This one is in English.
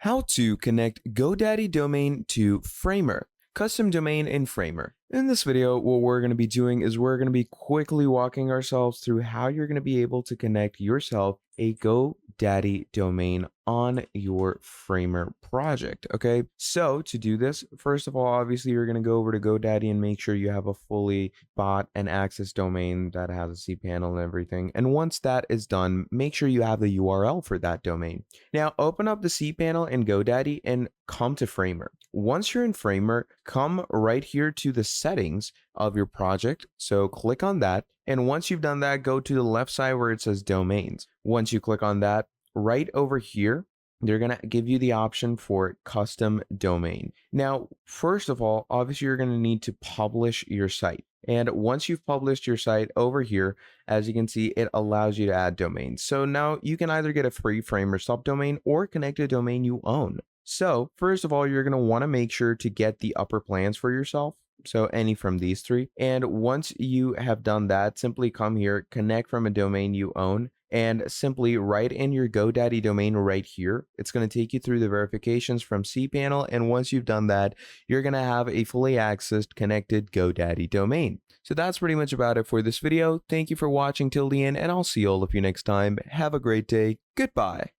How to connect GoDaddy domain to Framer, custom domain in Framer. In this video, what we're going to be doing is we're going to be quickly walking ourselves through how you're going to be able to connect yourself a GoDaddy domain on your Framer project. Okay, so to do this, first of all, obviously you're going to go over to GoDaddy and make sure you have a fully bought and access domain that has a cPanel and everything. And once that is done, make sure you have the URL for that domain. Now open up the cPanel in GoDaddy and come to Framer. Once you're in Framer, come right here to the settings of your project. So click on that. And once you've done that, go to the left side where it says domains. Once you click on that, right over here, they're going to give you the option for custom domain. Now, first of all, obviously you're going to need to publish your site. And once you've published your site over here, as you can see, it allows you to add domains. So now you can either get a free Framer subdomain or connect a domain you own. So first of all, you're going to want to make sure to get the upper plans for yourself. So any from these three. And once you have done that, simply come here, connect from a domain you own, and simply write in your GoDaddy domain right here. It's going to take you through the verifications from cPanel. And once you've done that, you're going to have a fully accessed connected GoDaddy domain. So that's pretty much about it for this video. Thank you for watching till the end, and I'll see all of you next time. Have a great day. Goodbye.